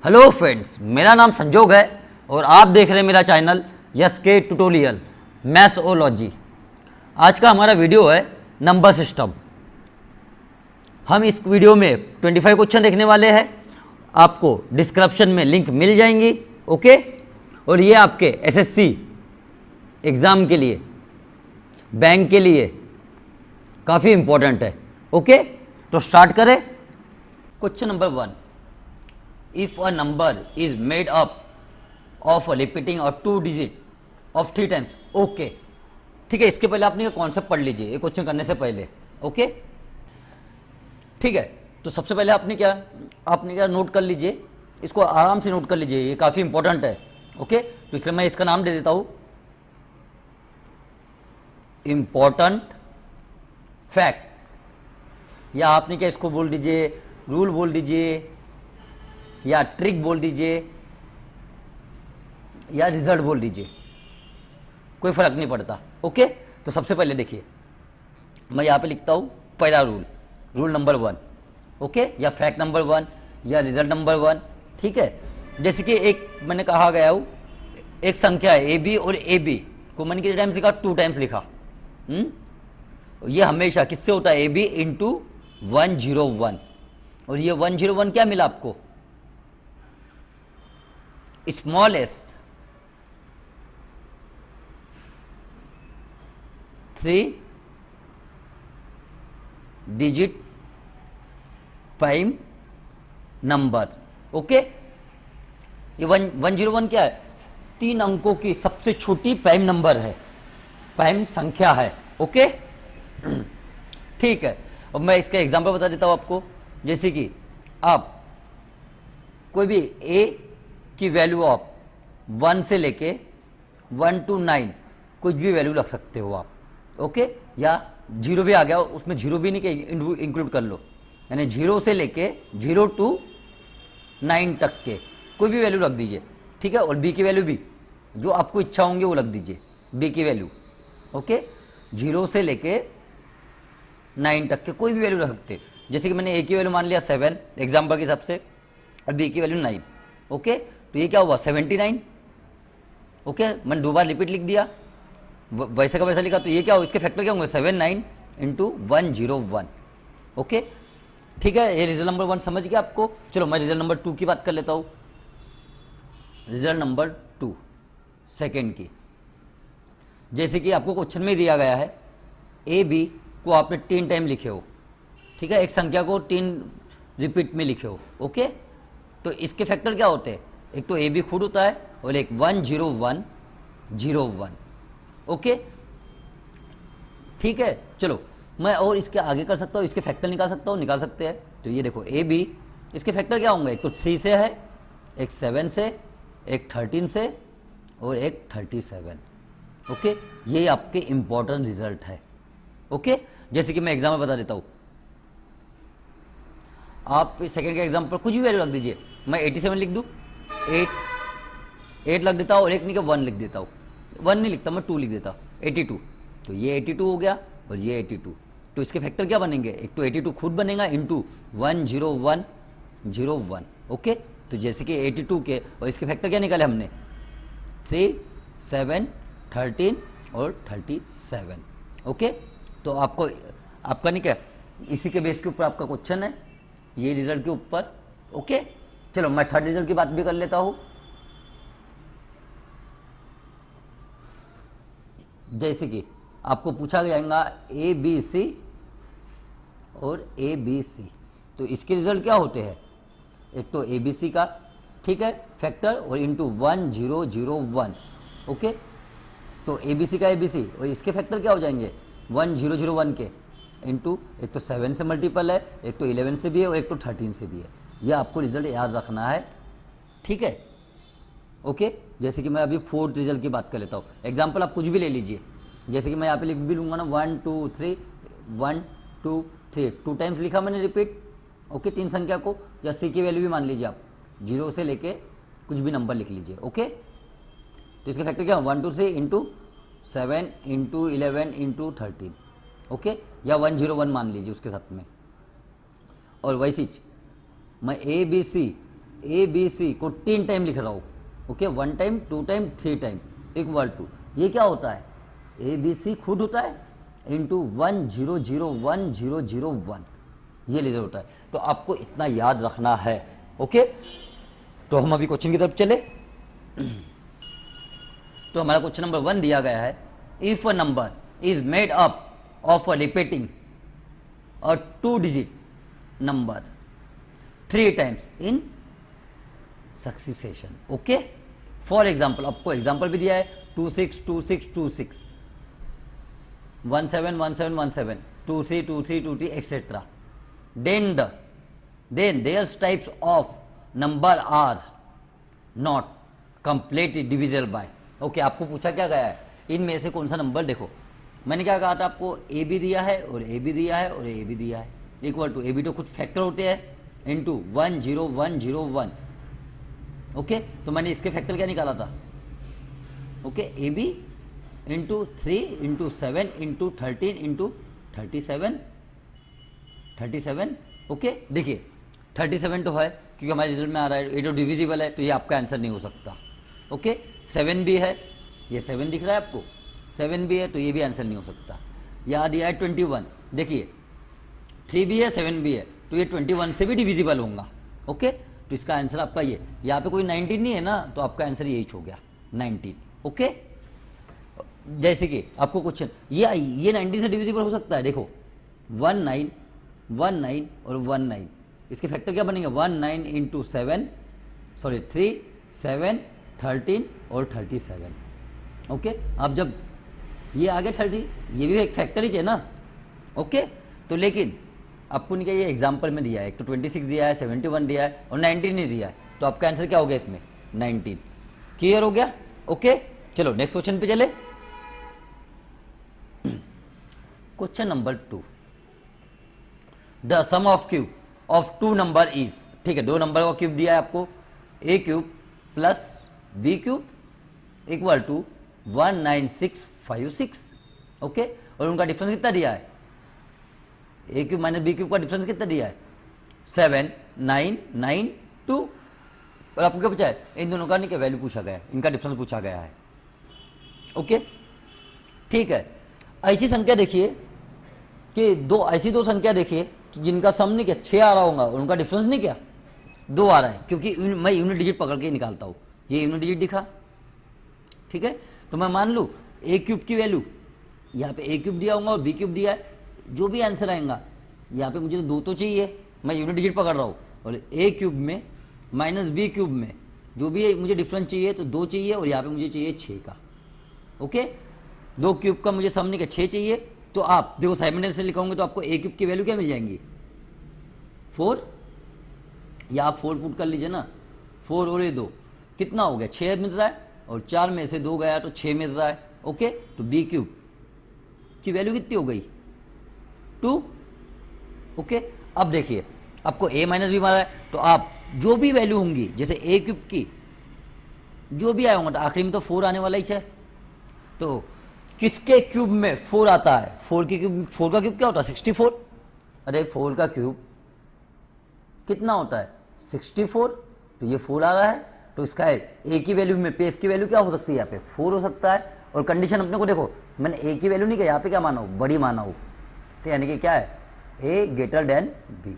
Hello friends, मेरा नाम संजोग है और आप देख रहे हैं मेरा चैनल यस के ट्यूटोरियल मैथोलॉजी। आज का हमारा वीडियो है नंबर सिस्टम। हम इस वीडियो में 25 क्वेश्चन देखने वाले हैं। आपको डिस्क्रिप्शन में लिंक मिल जाएंगी, ओके। और ये आपके एसएससी एग्ज़ाम के लिए, बैंक के लिए काफ़ी इम्पोर्टेंट है, ओके। तो स्टार्ट करें। Question number 1, if a number is made up of a repeating or 2 digit of 3 times, okay ठीक है। इसके पहले आपने ये कॉन्सेप्ट पढ़ लीजिए, ये क्वेश्चन करने से पहले, ओके ठीक है। तो सबसे पहले आपने क्या नोट कर लीजिए, इसको आराम से नोट कर लीजिए, ये काफ़ी इंपॉर्टेंट है, ओके। तो इसलिए मैं इसका नाम दे देता हूँ इंपॉर्टेंट फैक्ट, या आपने क्या इसको बोल दीजिए रूल बोल दीजिए, या ट्रिक बोल दीजिए, या रिजल्ट बोल दीजिए, कोई फर्क नहीं पड़ता, ओके। तो सबसे पहले देखिए, मैं यहाँ पे लिखता हूँ पहला रूल नंबर 1, ओके, या फैक्ट नंबर 1 या रिजल्ट नंबर 1, ठीक है। जैसे कि एक मैंने कहा गया हूँ, एक संख्या है ए बी और ए बी को मैंने कितने टाइम्स लिखा, 2 टाइम्स लिखा। ये हमेशा किससे होता है, ए बी इंटू 101, और ये 101 क्या मिला आपको, smallest 3 digit prime number, okay. ये 101 क्या है, 3 अंकों की सबसे छोटी प्राइम नंबर है, प्राइम संख्या है, ओके ठीक है। अब मैं इसका एग्जांपल बता देता हूं आपको। जैसे कि आप कोई भी ए की वैल्यू आप 1 से लेके 1 to 9 कुछ भी वैल्यू रख सकते हो आप, ओके। या 0 भी आ गया, उसमें 0 भी नहीं इंक्लूड कर लो, यानी 0 से लेके 0 to 9 तक के कोई भी वैल्यू रख दीजिए, ठीक है। और बी की वैल्यू भी जो आपको इच्छा होंगे वो रख दीजिए, बी की वैल्यू, ओके। 0 से लेके 9 तक के कोई भी वैल्यू रख सकते। जैसे कि मैंने ए की वैल्यू मान लिया 7 एग्जाम्पल के हिसाब से, और बी की वैल्यू 9, ओके। तो ये क्या हुआ 79, ओके। मैंने 2 बार रिपीट लिख दिया, वैसे का वैसा लिखा, तो ये क्या होगा, इसके फैक्टर क्या होंगे 79 इंटू 101, ओके ठीक है। ये रिजल्ट नंबर 1 समझ गया आपको। चलो मैं रिजल्ट नंबर 2 की बात कर लेता हूँ। रिजल्ट नंबर 2 सेकेंड की, जैसे कि आपको क्वेश्चन में दिया गया है ए बी को आपने 3 टाइम लिखे हो, ठीक है। एक संख्या को 3 रिपीट में लिखे हो, ओके। तो इसके फैक्टर क्या होते हैं, एक तो ए बी खुद होता है और एक 10101, ओके ठीक है। चलो मैं और इसके आगे कर सकता हूँ, इसके फैक्टर निकाल सकते हैं। तो ये देखो ए बी, इसके फैक्टर क्या होंगे, एक तो 3 से है, एक 7 से, एक 13 से, और एक 37, ओके। ये आपके इंपॉर्टेंट रिजल्ट है, ओके। जैसे कि मैं एग्जाम्पल बता देता हूँ, आप सेकंड के एग्जाम पर कुछ भी वैल्यू रख दीजिए। मैं 87 लिख दूँ, 8 लग देता हूँ, और एक नहीं कि 1 लिख देता हूँ, 1 नहीं लिखता मैं 2 लिख देता हूँ, 82। तो ये 82 हो गया और ये 82। तो इसके फैक्टर क्या बनेंगे, एक तो 82 खुद बनेगा इंटू 10101, ओके। तो जैसे कि 82 के और इसके फैक्टर क्या निकाले हमने, 3, 7, 13 और 37, ओके। तो आपका नहीं क्या, इसी के बेस के ऊपर आपका क्वेश्चन है, ये रिजल्ट के ऊपर, ओके। चलो मैं थर्ड रिजल्ट की बात भी कर लेता हूं। जैसे कि आपको पूछा जाएगा ए बी सी और ए बी सी, तो इसके रिजल्ट क्या होते हैं, एक तो ए बी सी का, ठीक है, फैक्टर और इंटू 1001, ओके। तो ए बी सी का ए बी सी और इसके फैक्टर क्या हो जाएंगे 1001 के इंटू, एक तो 7 से मल्टीपल है, एक तो 11 से भी है, और एक तो 13 से भी है। यह आपको रिजल्ट याद रखना है, ठीक है, ओके। जैसे कि मैं अभी फोर्थ रिजल्ट की बात कर लेता हूँ। एग्जाम्पल आप कुछ भी ले लीजिए, जैसे कि मैं यहाँ पे लिख भी लूँगा ना 1 2 3 1 2 3, 2 टाइम्स लिखा मैंने रिपीट, ओके। 3 संख्या को, या सी की वैल्यू भी मान लीजिए आप, 0 से लेके कुछ भी नंबर लिख लीजिए, ओके। तो इसका फैक्टर क्या 1 2 3 इंटू 7 इंटू 11 इंटू 13, ओके, या 101 मान लीजिए उसके साथ में। और वैसी मैं A B C A B C को 3 टाइम लिख रहा हूँ, okay, 1 time 2 time 3 time equal to, ये क्या होता है, ए बी सी खुद होता है इंटू 1 0 0 1 0 0 1, ये लेजर होता है। तो आपको इतना याद रखना है, ओके। तो हम अभी क्वेश्चन की तरफ चले। तो हमारा क्वेश्चन नंबर 1 दिया गया है, if a number is made up of a repeating a 2 digit number 3 times in succession, okay. For example, आपको एग्जाम्पल भी दिया है 2 6 2 6 2 6, 1 7 1 7 1 7, 2 3 2 3 2 3 etcetera. Then their types of number are not completely divisible by, okay. आपको पूछा क्या गया है, इनमें से कौन सा नंबर, देखो मैंने क्या कहा था आपको, ए भी दिया है और ए भी दिया है और ए भी दिया है, इक्वल टू ए बी तो कुछ फैक्टर होते हैं इंटू 1 0 1 0 1, ओके। तो मैंने इसके फैक्टर क्या निकाला था, okay, A B into 3 into 7 into 13 into 37, okay. देखिए 37 तो है क्योंकि हमारे रिजल्ट में आ रहा है, ये तो डिविजिबल है, तो ये आपका आंसर नहीं हो सकता, ओके। 7 भी है, ये 7 दिख रहा है आपको, 7 भी है, तो ये भी आंसर नहीं हो सकता। यहाँ दिया है 21, देखिए 3 भी है 7 भी है, तो ये 21 से भी डिविजिबल होगा, ओके। तो इसका आंसर आपका ये, यहाँ पे कोई 19 नहीं है ना, तो आपका आंसर यही हो गया 19, ओके। जैसे कि आपको क्वेश्चन, ये 19 से डिविजिबल हो सकता है, देखो 19 19 और 19, इसके फैक्टर क्या बनेंगे, 19 इंटू 7 सॉरी 3 7 13 और 37, ओके। अब जब ये आ गया 30, ये भी एक फैक्टर ही है ना, ओके। तो लेकिन आपको नहीं, ये एग्जाम्पल में दिया है, एक तो 26 दिया है, 71 दिया है और 19 नहीं दिया है, तो आपका आंसर क्या हो गया इसमें, 19। क्लियर हो गया, ओके। चलो नेक्स्ट क्वेश्चन पे चले। Question number 2, the sum of cube of 2 number is, ठीक है, 2 नंबर का क्यूब दिया है आपको, a cube plus b cube equal to 19656, okay. और उनका डिफरेंस कितना दिया है, a cube minus b cube का डिफरेंस कितना दिया है, 7992, और आपको क्या पूछा है, इन दोनों का नहीं क्या वैल्यू पूछा गया है, इनका डिफरेंस पूछा गया है, ओके। ठीक है, ऐसी संख्या देखिए कि ऐसी दो संख्या देखिए कि जिनका सम नहीं क्या 6 आ रहा होगा, उनका डिफरेंस नहीं क्या 2 आ रहा है, क्योंकि मैं यूनिट डिजिट पकड़ के निकालता हूँ, ये यूनिट डिजिट दिखा, ठीक है। तो मैं मान लूँ ए क्यूब की वैल्यू, यहाँ पे ए क्यूब दिया होगा और बी क्यूब दिया है, जो भी आंसर आएगा यहाँ पे मुझे तो 2 तो चाहिए, मैं यूनिट डिजिट पकड़ रहा हूँ, और ए क्यूब में माइनस बी क्यूब में जो भी मुझे डिफरेंस चाहिए तो 2 चाहिए, और यहाँ पे मुझे चाहिए 6 का, ओके। 2 क्यूब का मुझे सामने का 6 चाहिए, तो आप देखो साइमल्टेनियस से लिखाओगे तो आपको ए क्यूब की वैल्यू क्या मिल जाएंगी, 4, या आप 4 पुट कर लीजिए ना, 4 और ये 2 कितना हो गया, 6 मिल रहा है, और 4 में से 2 गया तो 6 मिल रहा है, ओके। तो बी क्यूब की वैल्यू कितनी हो गई, 2, ओके। अब देखिए आपको ए माइनस बी मारा है, तो आप जो भी वैल्यू होंगी, जैसे ए क्यूब की जो भी आया होगा, तो आखिरी में तो 4 आने वाला ही है, तो किसके क्यूब में 4 आता है, 4 का क्यूब क्या होता है 64, अरे 4 का क्यूब कितना होता है 64, तो ये 4 आ रहा है, तो इसका ए की वैल्यू में पेस की वैल्यू क्या हो सकती है, यहाँ पे 4 हो सकता है। और कंडीशन अपने को देखो, मैंने ए की वैल्यू नहीं किया, यहाँ पे क्या माना हो, बड़ी माना हो, तो यानी कि क्या है ए ग्रेटर देन बी,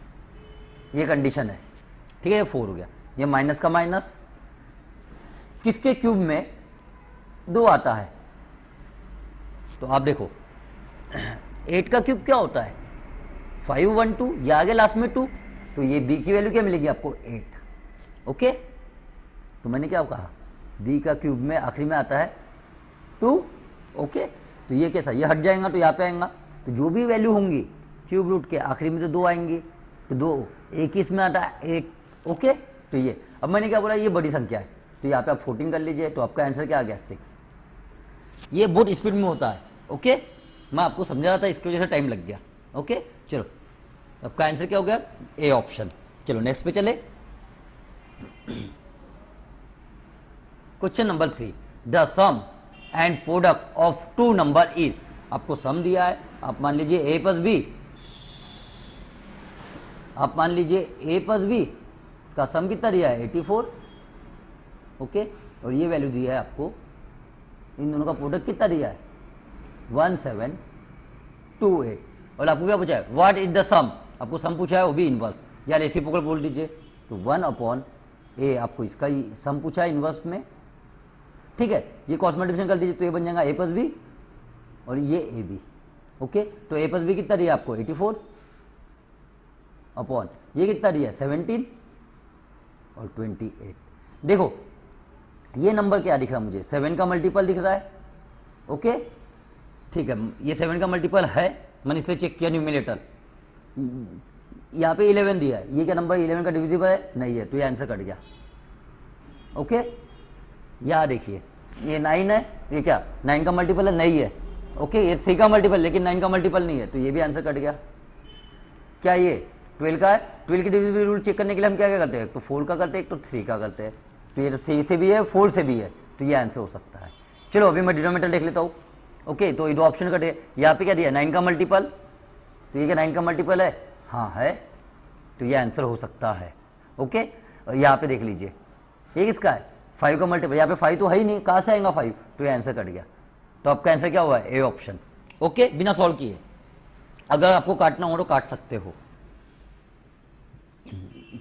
ये कंडीशन है, ठीक है। ये 4 हो गया, ये माइनस का माइनस, किसके क्यूब में 2 आता है, तो आप देखो 8 का क्यूब क्या होता है 512, ये आगे लास्ट में 2, तो ये बी की वैल्यू क्या मिलेगी आपको 8, ओके। तो मैंने क्या कहा, बी का क्यूब में आखिरी में आता है 2, ओके। तो ये कैसा, ये हट जाएगा तो यहाँ पे आएगा, तो जो भी वैल्यू होंगी क्यूब रूट के आखिरी में तो 2 आएंगी, तो 2 एक ही इसमें आता है 8, ओके। तो ये अब मैंने क्या बोला, ये बड़ी संख्या है, तो यहाँ पे आप 14 कर लीजिए, तो आपका आंसर क्या आ गया 6। ये बहुत स्पीड में होता है, ओके। मैं आपको समझा रहा था, इसकी वजह से टाइम लग गया, ओके। चलो आपका आंसर क्या हो गया, ए ऑप्शन। चलो नेक्स्ट पे चले। Question number 3, the sum and product of 2 number is, आपको सम दिया है, आप मान लीजिए ए प्लस बी, आप मान लीजिए ए प्लस बी का सम कितना दिया है 84, ओके, और ये वैल्यू दिया है आपको, इन दोनों का प्रोडक्ट कितना दिया है 1728, और आपको क्या पूछा है व्हाट इज द सम, आपको सम पूछा है वो भी इनवर्स या रेसिप्रोकल बोल दीजिए, तो 1/a आपको इसका ही सम पूछा है इनवर्स में, ठीक है। ये क्रॉस मल्टीप्लिकेशन कर दीजिए तो ये बन जाएगा a + b और ये ab, ओके। तो a + b कितना दिया आपको 84 अपॉन ये कितना दिया 17 और 28। देखो ये नंबर क्या दिख रहा है मुझे 7 का मल्टीपल दिख रहा है, ओके, ठीक है, ये 7 का मल्टीपल है, मैंने इसलिए चेक किया न्यूमिनेटर, यहाँ पे 11 दिया है, ये क्या नंबर 11 का डिविजिबल है नहीं है, तो ये आंसर कट गया, ओके। यहाँ देखिए ये 9 है, ये क्या 9 का मल्टीपल है नहीं है, ओके, ये 3 का मल्टीपल लेकिन 9 का मल्टीपल नहीं है, तो ये भी आंसर कट गया। क्या ये 12 का है, 12 की डिविजिबल रूल चेक करने के लिए हम क्या क्या करते हैं, एक तो 4 का करते हैं, एक तो 3 का करते हैं, तो ये तो 3 से भी है 4 से भी है, तो ये आंसर हो सकता है। चलो अभी मैं डिनोमिनेटर देख लेता हूँ, ओके, तो ये दो ऑप्शन कटे, यहाँ पे क्या दिया 9 का मल्टीपल, तो ये क्या 9 का मल्टीपल है, हाँ है, तो ये आंसर हो सकता है, ओके। और यहाँ पे देख लीजिए ये किसका है 5 का मल्टीपल, यहाँ पे 5 तो है ही नहीं, कहाँ से आएगा 5, तो ये आंसर कट गया, तो आपका आंसर क्या हुआ ए ऑप्शन, ओके, बिना सॉल्व किए। अगर आपको काटना हो तो काट सकते हो,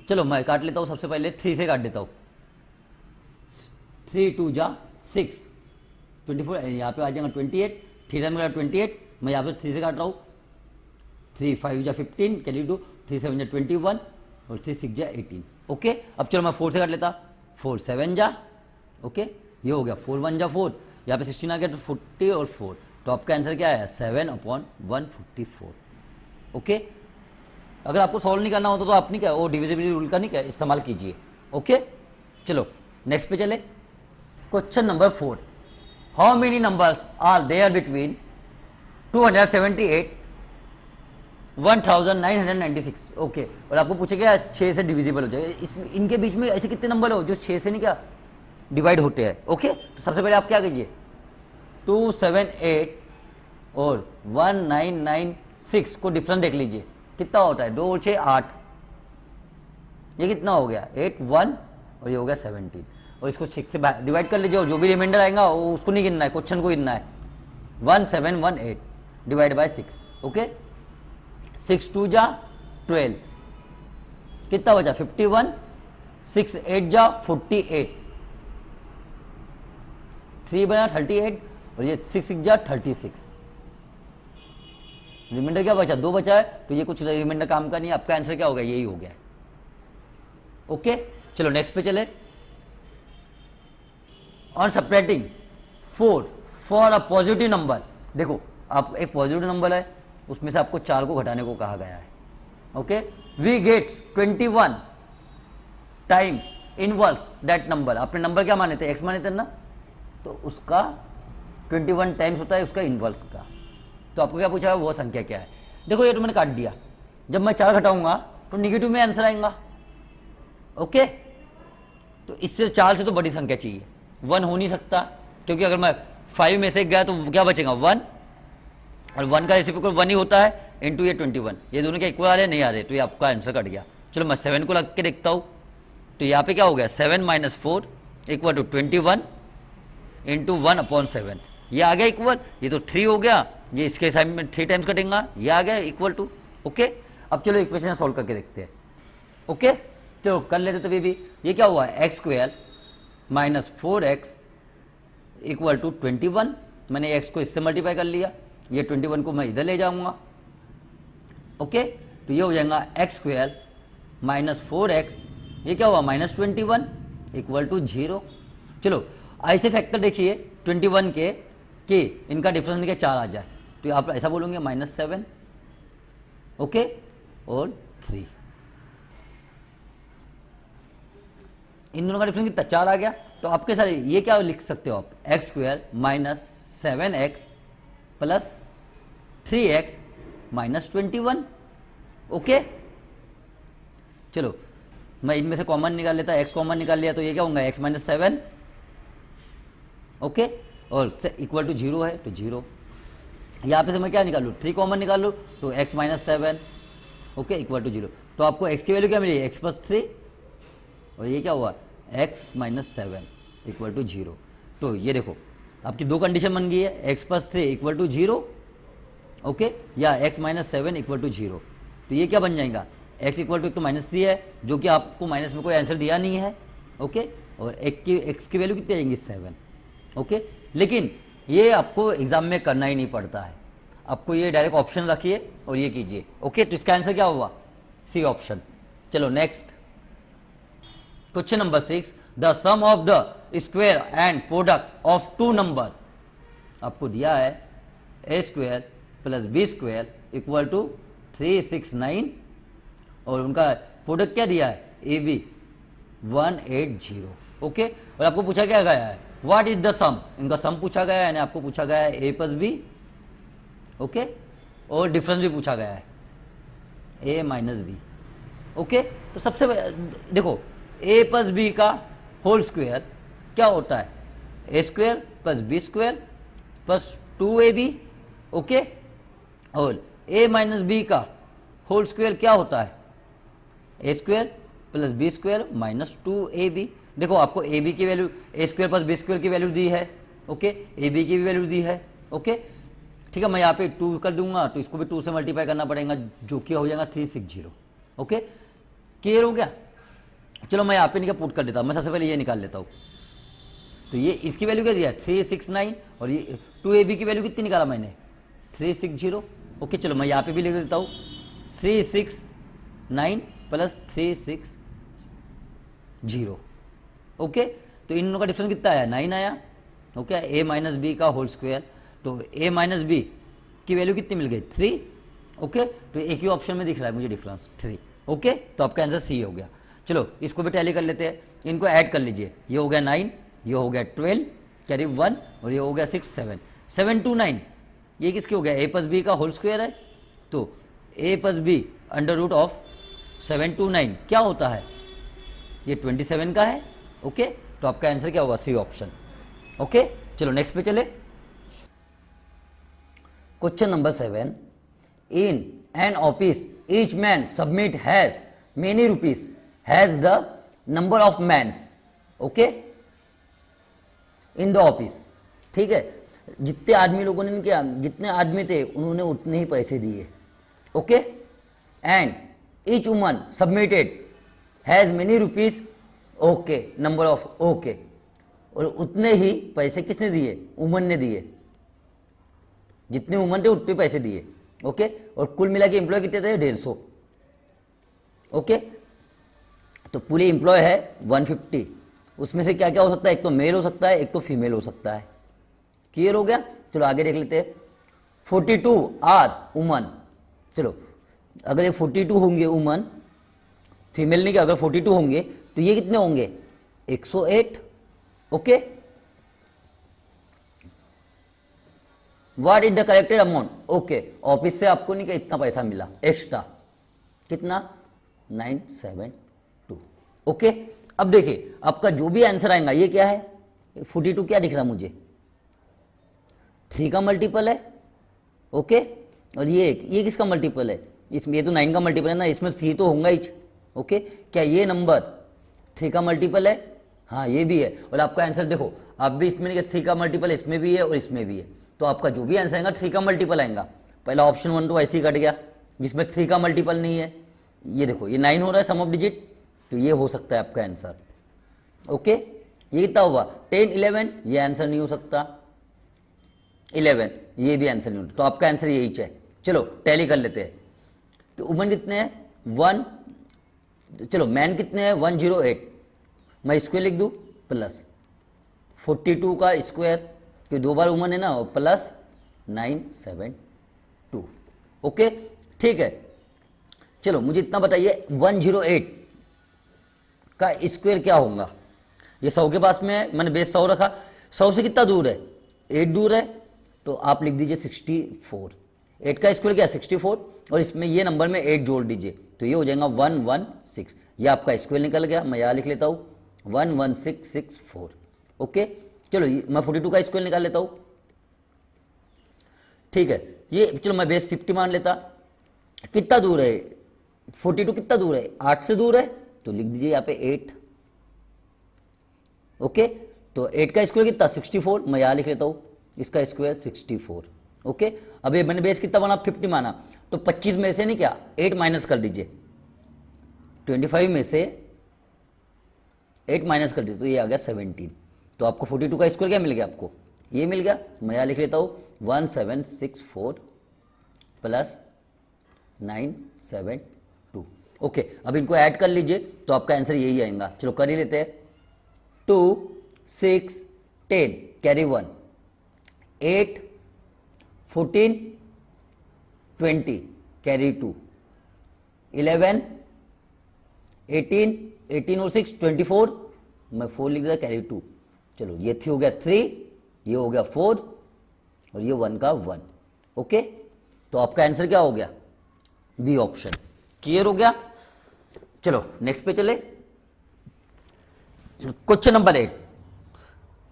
चलो मैं काट लेता हूँ, सबसे पहले 3 से काट देता हूँ, 3 2 जा 6 24, यहाँ पे आ जाएगा 28, 3 7 का 28, मैं यहाँ पे 3 से काट रहा हूँ, 3 5 जा 15, कैन यू डू 3 7 जा 21 और 3 6 जा 18, ओके। अब चलो मैं 4 से काट लेता, 4 7 जा, ओके, ये हो गया 4 1 जा 4, यहाँ पे 16 आ गया तो 40 और 4, तो आपका आंसर क्या है 7/144, ओके। अगर आपको सॉल्व नहीं करना होता तो आपने क्या वो डिविजिबिलिटी रूल का नहीं क्या इस्तेमाल कीजिए, ओके। चलो नेक्स्ट पे चले, question number 4, how many numbers are there between 278 1996, okay, और आपको पूछेगा 6 से डिविजिबल हो जाएगा, इसमें इनके बीच में ऐसे कितने नंबर हो जो 6 से नहीं क्या डिवाइड होते हैं, ओके। तो सबसे पहले आप क्या कीजिए 278 और 1996 को डिफरेंस देख लीजिए कितना होता है, 2 और 6 8, ये कितना हो गया 8 1 और ये हो गया 17, और इसको 6 से डिवाइड कर लीजिए और जो भी रिमाइंडर आएगा वो उसको नहीं गिनना है, क्वेश्चन को गिनना है, 1718 डिवाइड बाय 6, ओके, 6 2 जा 12, कितना बचा 51, 6 8 जा 48, 3 बना 38 और ये 6 6 जा 36, रिमाइंडर क्या बचा 2 बचा है, तो ये कुछ रिमाइंडर काम का नहीं है, आपका आंसर क्या हो गया यही हो गया, ओके। चलो नेक्स्ट पे चले, on separating 4 for a positive number, देखो आप एक पॉजिटिव नंबर है उसमें से आपको 4 को घटाने को कहा गया है, okay, we gets 21 times inverse that number, आपने नंबर क्या माने थे x माने थे ना, तो उसका 21 टाइम्स होता है उसका इनवर्स का, तो आपको क्या पूछा है वो संख्या क्या है। देखो ये तो मैंने काट दिया, जब मैं 4 घटाऊंगा तो निगेटिव में आंसर आएगा, ओके, तो इससे 4 से तो बड़ी संख्या चाहिए, 1 हो नहीं सकता, क्योंकि अगर मैं 5 में से गया तो क्या बचेगा 1, और 1 का रेसिप्रोकल 1 ही होता है, इंटू ये 21, ये दोनों के इक्वल आ रहे नहीं आ रहे, तो ये आपका आंसर कट गया। चलो मैं 7 को लग के देखता हूँ, तो यहाँ पे क्या हो गया 7 - 4 = 21 इंटू 1/7, ये आ गया इक्वल, ये तो 3 हो गया, ये इसके साइड में 3 टाइम्स कटेगा, ये आ गया इक्वल टू, ओके। अब चलो इक्वेशन सॉल्व करके देखते हैं, ओके, चलो कर लेते तभी भी, ये क्या हुआ x² - 4x = 21, मैंने x को इससे मल्टीप्लाई कर लिया, ये 21 को मैं इधर ले जाऊंगा, ओके, तो ये हो जाएगा x² - 4x, ये क्या हुआ -21 = 0। चलो ऐसे फैक्टर देखिए 21 के कि इनका डिफरेंस निकल 4 आ जाए, तो आप ऐसा बोलोगे -7, ओके, और 3, इन दोनों का डिफरेंस कितना 4 आ गया, तो आपके सारे ये क्या लिख सकते हो आप x² - 7x + 3x - 21, ओके। चलो मैं इनमें से कॉमन निकाल लेता, x कॉमन निकाल लिया तो ये क्या होगा x - 7, ओके, और इक्वल टू 0 है तो 0, यहाँ पे से मैं क्या निकालूँ 3 कॉमन निकालूँ तो x - 7, ओके, इक्वल टू 0, तो आपको x की वैल्यू क्या मिली x + 3 और ये क्या हुआ x माइनस 7 इक्वल टू 0। तो ये देखो आपकी दो कंडीशन बन गई है, x plus 3 equal to 0, okay, या x माइनस 7 इक्वल टू 0। तो ये क्या बन जाएगा, x इक्वल टू एक तो माइनस 3 है जो कि आपको माइनस में कोई आंसर दिया नहीं है, ओके, और x की वैल्यू कितनी आएंगी 7, ओके। लेकिन ये आपको एग्जाम में करना ही नहीं पड़ता है, आपको ये डायरेक्ट ऑप्शन रखिए और ये कीजिए, ओके। तो इसका आंसर क्या हुआ, सी ऑप्शन। चलो next question number 6, the sum of the square and product of two number. आपको दिया है a square plus b square equal to 369 और उनका प्रोडक्ट क्या दिया है ए बी 180, ओके। और आपको पूछा क्या गया है, व्हाट इज द सम, इनका सम पूछा गया है, यानी आपको पूछा गया है ए प्लस बी, ओके, और डिफरेंस भी पूछा गया है ए माइनस बी, ओके। तो सबसे देखो ए प्लस बी का होल स्क्वायर क्या होता है, a square plus b square plus 2ab, okay, और ए माइनस बी का होल स्क्वायर क्या होता है, a square plus b square minus 2ab। देखो आपको ए बी की value a square plus b square की वैल्यू दी है, ओके, ए बी की भी वैल्यू दी है, ओके, ठीक है। मैं यहाँ पे 2 कर दूंगा तो इसको भी 2 से मल्टीप्लाई करना पड़ेगा जो कि हो जाएगा 360, ओके। क्लियर हो गया। चलो मैं यहाँ पे निकाल पुट कर देता हूँ, मैं सबसे पहले ये निकाल लेता हूँ। तो ये इसकी वैल्यू क्या दिया 369 और ये 2ab की वैल्यू कितनी निकाला मैंने 360, ओके। चलो मैं यहाँ पे भी लिख देता हूँ 369 प्लस 360, ओके। तो इन दोनों का डिफरेंस कितना आया 9 आया, ओके। ए माइनस बी का होल स्क्वायर, तो ए माइनस बी की वैल्यू कितनी मिल गई 3, ओके। तो एक ही ऑप्शन में दिख रहा है मुझे डिफरेंस 3, ओके। तो आपका आंसर सी हो गया। चलो इसको भी टैली कर लेते हैं, इनको ऐड कर लीजिए, ये हो गया 9, ये हो गया 12 करीब 1 और ये हो गया 6 7 7 2 9, ये किसके हो गया ए प्लस बी का होल स्क्वायर है। तो a plus b under root of 7 2 9 क्या होता है, ये 27 का है, ओके। तो आपका आंसर क्या होगा सी ऑप्शन, ओके। चलो नेक्स्ट पे चले। Question number 7, in an office each man submit has many rupees has the number of mans, okay, in the office, ठीक है। जितने आदमी लोगों ने क्या, जितने आदमी थे उन्होंने उतने ही पैसे दिए, okay. And each woman submitted has many rupees, okay, number of, okay, और उतने ही पैसे किसने दिए, वुमन ने दिए, जितने वुमन थे उतने पैसे दिए, ओके। और कुल मिला के एम्प्लॉय कितने थे 150, ओके। तो पूरे एम्प्लॉय है 150, उसमें से क्या क्या हो सकता है, एक तो मेल हो सकता है, एक तो फीमेल हो सकता है। क्लियर हो गया। चलो आगे देख लेते हैं। 42 आर वुमन, चलो अगर ये 42 होंगे वुमन, फीमेल नहीं, क्या अगर 42 होंगे तो ये कितने होंगे 108, okay. What is the corrected amount, okay. Office से आपको नहीं क्या इतना पैसा मिला एक्स्ट्रा, कितना 972, ओके। अब देखिए आपका जो भी आंसर आएगा ये क्या है 42 क्या दिख रहा मुझे 3 का मल्टीपल है, ओके। और ये किसका मल्टीपल है, इसमें ये तो 9 का मल्टीपल है ना, इसमें 3 तो होगा ही, ओके। क्या ये नंबर 3 का मल्टीपल है, हाँ ये भी है। और आपका आंसर देखो आप भी इसमें नहीं 3 का मल्टीपल इसमें भी है और इसमें भी है, तो आपका जो भी आंसर आएगा 3 का मल्टीपल आएगा। पहला ऑप्शन 1 तो ऐसे ही कट गया जिसमें 3 का मल्टीपल नहीं है। ये देखो ये 9 हो रहा है सम ऑफ डिजिट, तो ये हो सकता है आपका आंसर, ओके। ये कितना हुआ 10 11, ये आंसर नहीं हो सकता 11, ये भी आंसर नहीं होता, तो आपका आंसर यही है। चलो टैली कर लेते हैं। तो वुमन कितने हैं 1, चलो मैन कितने हैं 108, मैं स्क्वायर लिख दूं प्लस 42 का स्क्वायर, क्योंकि 2 बार वुमन है ना, प्लस 972, ओके, ठीक है। चलो मुझे इतना बताइए 108 का स्क्वायर क्या होगा। ये 100 के पास में है, मैंने बेस 100 रखा, 100 से कितना दूर है 8 दूर है, तो आप लिख दीजिए 64। 8 का स्क्वायर क्या 64 और इसमें ये नंबर में 8 जोड़ दीजिए तो ये हो जाएगा 116। ये आपका स्क्वायर निकल गया, मैं यहाँ लिख लेता हूँ 11664, ओके। चलो मैं 42 का स्क्वायर निकाल लेता हूँ, ठीक है। ये चलो मैं बेस 50 मान लेता, कितना दूर है 42 कितना दूर है 8 से दूर है, तो लिख दीजिए यहाँ पे 8, ओके, तो 8 का स्क्वायर कितना 64, मैं यहाँ लिख लेता हूँ इसका स्क्वायर 64। ओके, अब ये मैंने बेस कितना बना 50 माना, तो 25 में से नहीं क्या 8 माइनस कर दीजिए, 25 में से 8 माइनस कर दीजिए तो ये आ गया 17। तो आपको 42 का स्क्वायर क्या मिल गया, आपको ये मिल गया। मैं यहाँ लिख लेता हूँ 1764 प्लस 972। ओके, अब इनको ऐड कर लीजिए तो आपका आंसर यही आएगा। चलो कर ही लेते हैं। 2 6 10 कैरी 1, 8 14 20 कैरी 2, 11 18 18 और 6 24, मैं 4 लिख दिया कैरी 2। चलो ये 3 हो गया 3, ये हो गया 4 और ये 1 का 1। ओके, तो आपका आंसर क्या हो गया, बी ऑप्शन। क्लियर हो गया। चलो नेक्स्ट पे चले। Question number 8,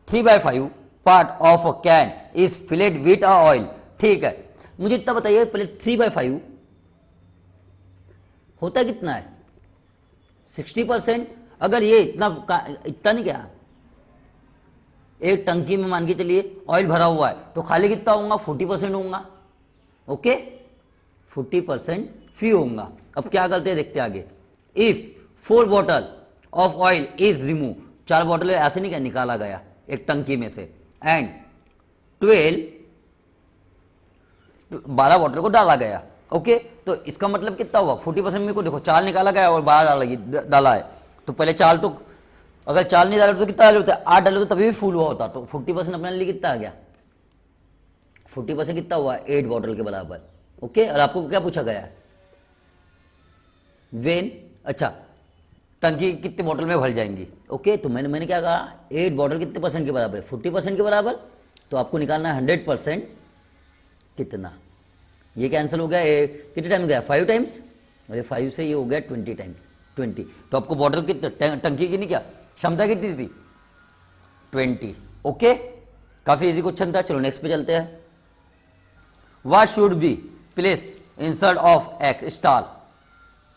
3/5 part of a can is filled with a oil. ठीक है, मुझे इतना बताइए पहले 3/5 होता कितना है 60%। अगर ये इतना नहीं क्या, एक टंकी में मान के चलिए ऑयल भरा हुआ है तो खाली कितना होगा 40% होगा। ओके, 40% फ्री होगा। अब क्या करते हैं देखते हैं आगे। If 4 bottle of oil is remove, 4 bottle ऐसे नहीं क्या निकाला गया एक टंकी में से, एंड 12 बॉटल को डाला गया। ओके, तो इसका मतलब कितना हुआ 40% में को देखो 4 निकाला गया और 12 डाला है। तो पहले 4 तो अगर 4 नहीं डाले तो कितना डाले होते, 8 डाले तो तभी भी फुल हुआ होता। तो 40% अपने लिए कितना आ गया, 40% कितना हुआ 8 बॉटल के बराबर। ओके, और आपको क्या पूछा गया है वेन, अच्छा टंकी कितने बॉटल में भर जाएंगी। ओके, तो मैंने क्या कहा 8 बॉटल कितने परसेंट के बराबर है 40% के बराबर। तो आपको निकालना है 100% कितना, ये कैंसिल हो गया, कितने टाइम गया 5 टाइम्स, और ये 5 से ये हो गया 20 टाइम्स 20। तो आपको बॉटल कितने टंकी की नहीं क्या क्षमता कितनी थी 20। ओके, काफी इजी क्वेश्चन था। चलो नेक्स्ट पे चलते हैं। What should be place insert of x star.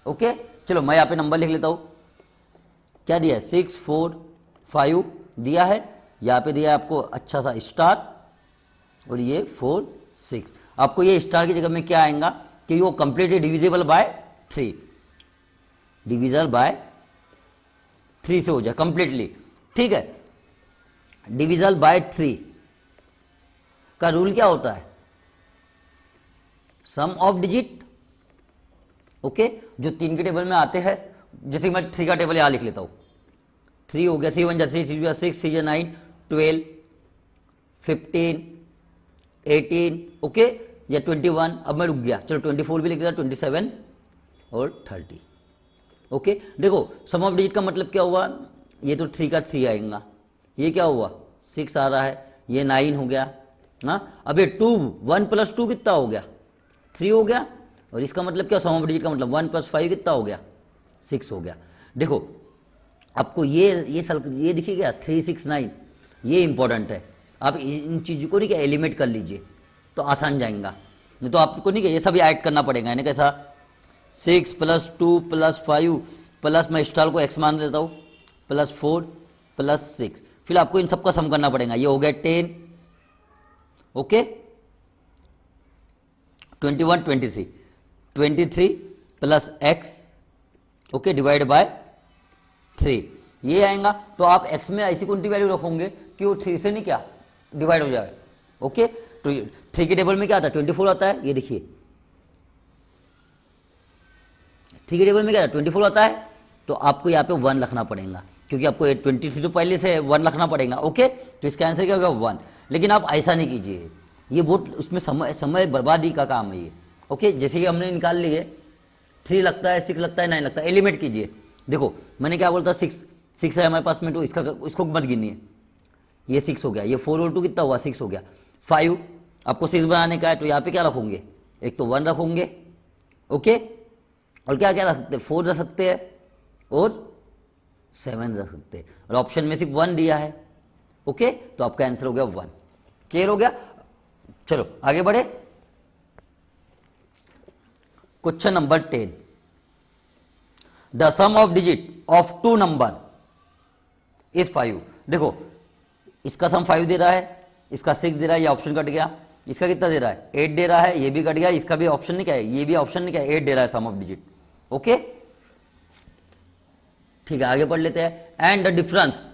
Okay, चलो मैं यहाँ पे नंबर लिख लेता हूँ। क्या दिया है 6 4 5 दिया है, यहाँ पे दिया है आपको अच्छा सा स्टार, और ये 4 6। आपको ये स्टार की जगह में क्या आएगा कि वो completely divisible by 3, divisible by 3 से हो जाए कंप्लीटली। ठीक है, डिविजिबल बाय 3 का रूल क्या होता है, सम ऑफ डिजिट। ओके, जो 3 के टेबल में आते हैं, जैसे मैं 3 का टेबल यहां लिख लेता हूं, 3 हो गया, 3 1 जा 3, 3 6, 3 9, 12 15 18। ओके, या 21। अब मैं रुक गया, चलो 24 भी लिख दिया, 27 और 30। ओके, देखो सम ऑफ डिजिट का मतलब क्या हुआ, ये तो 3 का 3 आएगा, ये क्या हुआ 6 आ रहा है, ये 9 हो गया ना। अब ये 2 1 + 2 कितना हो गया 3 हो गया, और इसका मतलब क्या सम ऑफ डिजिट का मतलब 1 + 5 कितना हो गया 6 हो गया। देखो आपको ये दिखी गया 3 6 9, ये इंपॉर्टेंट है। आप इन चीज़ों को नहीं क्या एलिमेट कर लीजिए तो आसान जाएगा, नहीं तो आपको नहीं क्या ये सभी ऐड करना पड़ेगा। यानी कैसा 6 + 2 + 5 प्लस मैं स्टार को x मान लेता हूँ +4 + 6, फिर आपको इन सबका सम करना पड़ेगा। ये हो गया 10, okay 21 23 23 + x, okay divide by 3, ये आएगा। तो आप x में ऐसी कौन सी वैल्यू रखोगे कि वो 3 से नहीं क्या डिवाइड हो जाए। ओके, तो 3 के टेबल में क्या आता है 24 आता है, ये देखिए 3 के टेबल में क्या आता है 24 आता है। तो आपको यहाँ पे 1 रखना पड़ेगा, क्योंकि आपको 23 तो पहले से 1 रखना पड़ेगा। ओके, तो इसका आंसर क्या होगा 1। लेकिन आप ऐसा नहीं कीजिए, ये बहुत उसमें समय बर्बादी का काम है ये। ओके, जैसे कि हमने निकाल लिए 3 लगता है 6 लगता है 9 लगता है, एलिमेट कीजिए। देखो मैंने क्या बोलता 6 है हमारे पास में, तो इसको मत गिनिए, ये 6 हो गया, ये 4 और 2 कितना हुआ 6 हो गया। 5 आपको 6 बनाने का है, तो यहाँ पे क्या रखोगे, एक तो 1 रखोगे, ओके, और क्या क्या रख सकते हैं 4 रख सकते हैं और 7 रख सकते हैं, और ऑप्शन में सिर्फ 1 दिया है। ओके, तो आपका आंसर हो गया 1। क्लियर हो गया। चलो आगे बढ़े। Question number 10, the sum of digit of 2 number is 5। देखो इसका सम 5 दे रहा है, इसका 6 दे रहा है, ये ऑप्शन कट गया। इसका कितना दे रहा है, 8 दे रहा है, ये भी कट गया। इसका भी ऑप्शन नहीं क्या है, ये भी ऑप्शन नहीं क्या है, 8 दे रहा है सम ऑफ डिजिट। ओके ठीक है, आगे पढ़ लेते हैं। एंड द डिफरेंस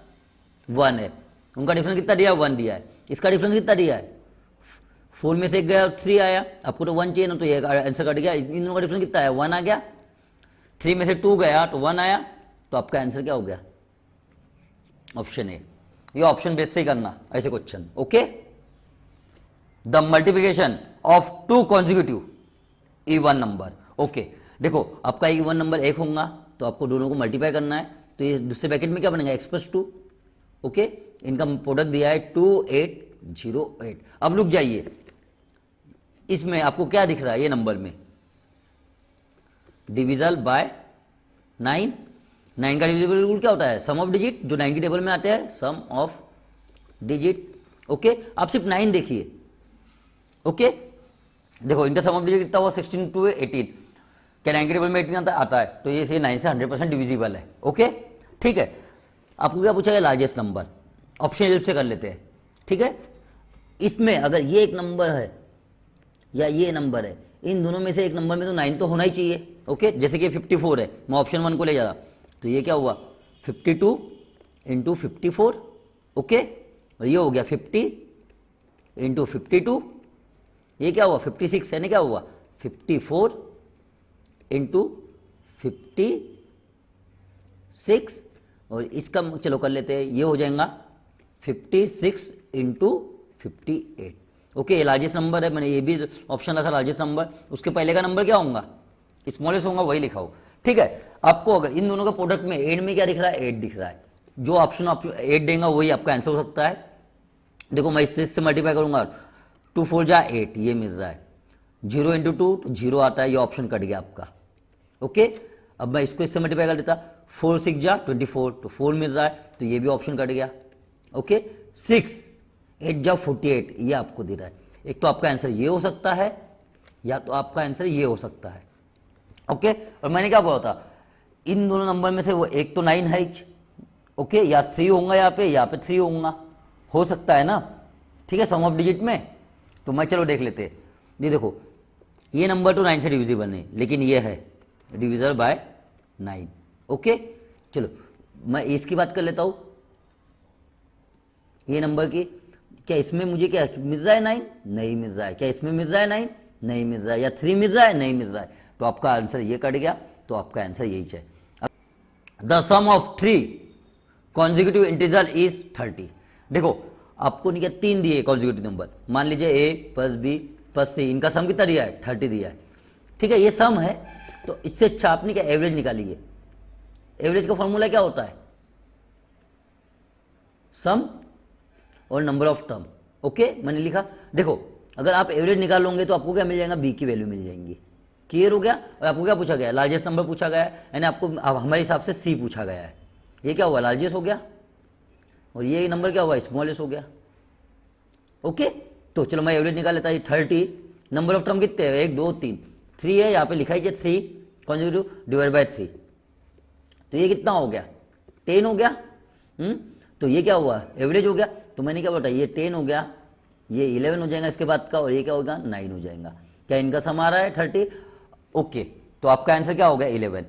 1 है, उनका डिफरेंस कितना दिया है, 1 दिया है। इसका डिफरेंस कितना दिया है, 4 में से 1 गया और 3 आया, आपको तो 1 चाहिए ना, तो ये आंसर कट गया। इन दोनों का डिफरेंस कितना है, 1 आ गया। 3 में से 2 गया तो 1 आया, तो आपका आंसर क्या हो गया, ऑप्शन ए। ये ऑप्शन बेस से ही करना ऐसे question. Okay, the multiplication of 2 consecutive even number. Okay देखो आपका इवन नंबर 1 होगा तो आपको दोनों को मल्टीप्लाई करना है, तो ये दूसरे ब्रैकेट में क्या बनेगा, x+2। ओके, इनका प्रोडक्ट दिया है 2808। अब रुक जाइए, इसमें आपको क्या दिख रहा है, ये नंबर में डिविजल बाय 9। 9 का डिविजिबल रूल क्या होता है, सम ऑफ डिजिट, जो 9 की टेबल में आते हैं, सम ऑफ डिजिट। ओके, आप सिर्फ 9 देखिए। ओके देखो इनका सम ऑफ डिजिट कितना हुआ, 16 to 18। क्या 9 की टेबल में 18 आता है, तो ये 9 से 100% डिविजिबल है। ओके ठीक है, आपको क्या पूछा गया, लार्जेस्ट नंबर, ऑप्शन हेल्प से कर लेते हैं। ठीक है, इसमें अगर ये एक नंबर है या ये नंबर है, इन दोनों में से एक नंबर में तो 9 तो होना ही चाहिए। ओके, जैसे कि 54 है, मैं ऑप्शन 1 को ले जा रहा, तो ये क्या हुआ 52 × 54। ओके, और ये हो गया 50 × 52, ये क्या हुआ 56 है ना, क्या हुआ 54 × 56, और इसका चलो कर लेते हैं, ये हो जाएगा 56 × 58। ओके, ये लार्जेस्ट नंबर है, मैंने ये भी ऑप्शन रखा लार्जेस्ट नंबर, उसके पहले का नंबर क्या होगा, स्मॉलेस्ट होगा, वही लिखा हो। ठीक है, आपको अगर इन दोनों का प्रोडक्ट में एंड में क्या दिख रहा है, 8 दिख रहा है, जो ऑप्शन आप 8 देंगे वही आपका आंसर हो सकता है। देखो मैं इससे मल्टीप्लाई करूंगा, 2 4 जा 8, ये मिल रहा है। 0 × 2 तो 0 आता है, ये ऑप्शन कट गया आपका। ओके, अब मैं इसको इससे मल्टीप्लाई कर देता, 4 6 जा 24, तो 4 मिल रहा है, तो ये भी ऑप्शन कट गया। ओके, 6 8 जा 48, ये आपको दे रहा है। एक तो आपका आंसर ये हो सकता है, या तो आपका आंसर ये हो सकता है। ओके, और मैंने क्या बोला था, इन दोनों नंबर में से वो एक तो 9 है। ओके, या 3 होगा यहाँ पे 3 होगा, हो सकता है ना। ठीक है, सम ऑफ डिजिट में, तो मैं चलो देख लेते हैं। ये देखो ये नंबर तो 9 से डिविजिबल नहीं, लेकिन ये है डिविजल बाय 9। ओके, चलो मैं इसकी बात कर लेता हूँ, ये नंबर की, क्या इसमें मुझे क्या मिल रहा है 9, नहीं मिल रहा है। क्या इसमें मिल रहा है 9, नहीं मिल रहा है। या 3 मिल रहा है, नहीं मिल रहा है, तो आपका आंसर ये कट गया, तो आपका आंसर यही है। The sum of 3 consecutive integer is 30। देखो आपको नहीं क्या 3 दिए कॉन्जिक्यूटिव नंबर, मान लीजिए a + b + c, इनका सम कितना दिया है, 30 दिया है। ठीक है, ये सम है, तो इससे अच्छा आपने क्या एवरेज निकालिए। एवरेज का फॉर्मूला क्या होता है, सम और नंबर ऑफ टर्म। ओके, मैंने लिखा, देखो अगर आप एवरेज निकालोगे तो आपको क्या मिल जाएगा, b की वैल्यू मिल जाएंगी। क्लियर हो गया। और आपको क्या पूछा गया, लार्जेस्ट नंबर पूछा गया है, यानी आपको हमारे हिसाब से c पूछा गया है। ये क्या हुआ, लार्जेस्ट हो गया, और ये नंबर क्या हुआ, स्मॉलेस्ट हो गया। ओके, तो चलो मैं एवरेज निकाल लेता हूँ। 30, नंबर ऑफ टर्म कितने हैं, 1 2 3, 3 है, यहाँ पे लिखा है 3 कॉन्जिक्यूटिव डिवाइड बाय 3, तो ये कितना हो गया, 10 हो गया। तो ये क्या हुआ, एवरेज हो गया। तो मैंने क्या बताया, ये 10 हो गया, ये 11 हो जाएगा इसके बाद का, और ये क्या होगा 9 हो जाएगा। क्या इनका सम आ रहा है 30। ओके, तो आपका आंसर क्या हो गया 11।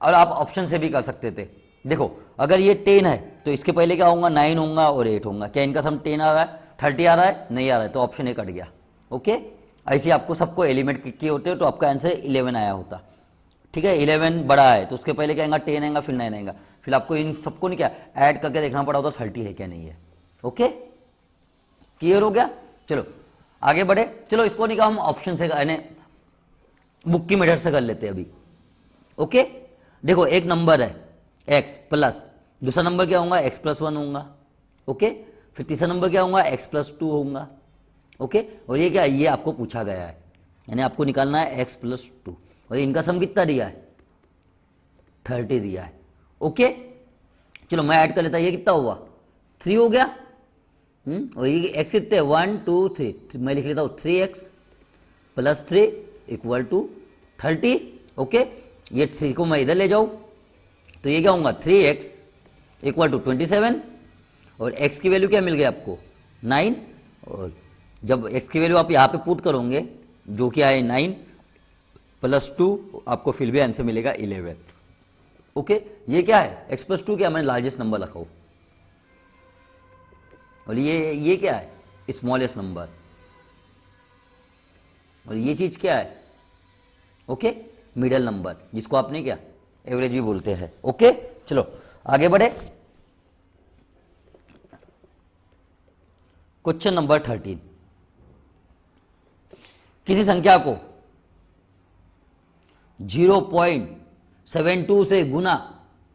और आप ऑप्शन से भी कर सकते थे। देखो अगर ये 10 है तो इसके पहले क्या होगा, 9 होगा और 8 होगा। क्या इनका सम 10 आ रहा है, 30 आ रहा है, नहीं आ रहा है, तो ऑप्शन ए कट गया। ओके, ऐसे आपको सबको एलिमेंट किए होते हो, तो आपका आंसर 11 आया होता। ठीक है, 11 बड़ा है तो उसके पहले क्या आएगा, 10 आएगा, फिर 9 आएगा, फिर आपको इन सबको नहीं क्या ऐड करके देखना पड़ा होता 30 है क्या नहीं है। ओके, क्लियर हो गया। चलो आगे बढ़े, चलो इसको नहीं कहा हम ऑप्शन से यानी बुक की मेथड से कर लेते हैं अभी। ओके, देखो एक नंबर है x प्लस, दूसरा नंबर क्या होगा x+1 होगा। ओके, फिर तीसरा नंबर क्या होगा x+2 होगा। ओके, और ये क्या, ये आपको पूछा गया है, यानी आपको निकालना है x+2, और इनका सम कितना दिया है, 30 दिया है। ओके, चलो मैं ऐड कर लेता, ये कितना हुआ 3 हो गया। और ये x कितने 1 2 3, मैं लिख लेता हूँ 3x + 3 = 30। ओके, ये 3 को मैं इधर ले जाऊँ, तो ये क्या होगा 3x = 27, और x की वैल्यू क्या मिल गई आपको 9, और जब x की वैल्यू आप यहाँ पे पुट करोगे जो कि आए 9 + 2, आपको फिर भी आंसर मिलेगा 11। ओके, ये क्या है x + 2 क्या, मैंने लार्जेस्ट नंबर रखा हूँ, और ये क्या है स्मॉलेस्ट नंबर, और ये चीज क्या है ओके मिडल नंबर, जिसको आपने क्या एवरेज भी बोलते हैं। ओके चलो आगे बढ़े। क्वेश्चन नंबर 13, किसी संख्या को 0.72 से गुना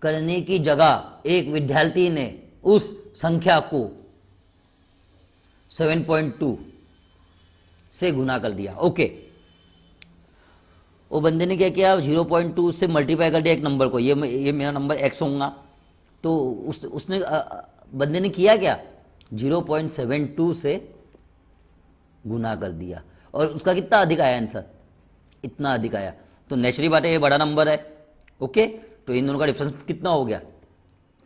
करने की जगह एक विद्यार्थी ने उस संख्या को 7.2 से गुना कर दिया। ओके, वो बंदे ने क्या किया 0.2 से मल्टीप्लाई कर दिया एक नंबर को, ये मेरा नंबर x होगा, तो उसने बंदे ने किया क्या 0.72 से गुना कर दिया, और उसका कितना अधिक आया आंसर, इतना अधिक आया, तो नेचुरली बात है ये बड़ा नंबर है। ओके, तो इन दोनों का डिफरेंस कितना हो गया